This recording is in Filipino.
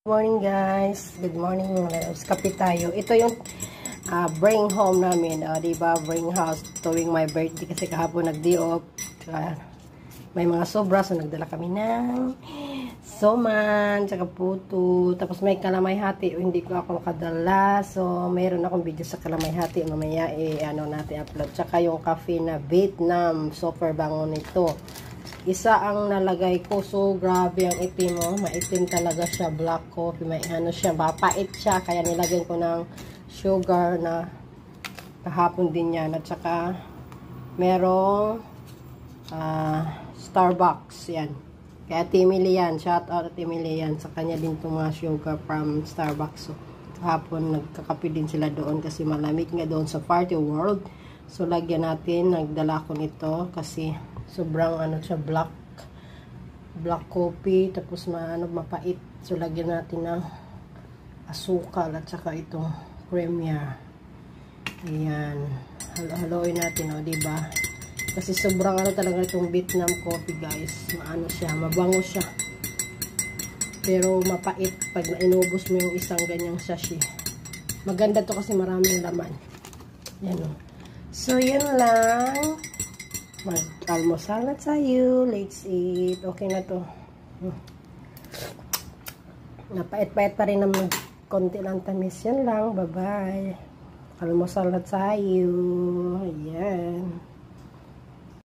Morning guys, good morning mga loves. Kape tayo. Ito yung bring home namin, diba? Bring house tuwing my birthday kasi kahapon nag-day off. May mga sobra, so nagdala kami ng soman, tsaka puto, tapos may kalamay hati. Hindi ko ako makadala, so mayroon akong video sa kalamay hati. Mamaya natin upload. Tsaka yung cafe na Vietnam, super bango nito. Isa ang nalagay ko, so grabe ang itim, maitim talaga siya, black coffee, may siya, mapait siya, kaya nilagyan ko ng sugar na kahapon din yan, at saka merong Starbucks, yan, kaya Timili yan, shout out Timili yan, sa kanya din itong mga sugar from Starbucks. So kahapon nagkakape din sila doon kasi malamig nga doon sa party world, so lagyan natin, nagdala ko nito kasi sobrang siya, black coffee, tapos mapait, so lagyan natin ng asukal at saka itong premier. Ayan, halo-haloin natin, diba? Kasi sobrang talaga itong Vietnam coffee guys, siya, mabango siya, pero mapait pag inubos mo yung isang ganyang sachet. Maganda to kasi maraming laman. Yan so yun lang, mag-almusal na tayo. Let's eat. Okay na to. Napait-pait pa rin naman. Konti lang tamis. Yan lang. Bye-bye. Almusal na tayo. Ayan.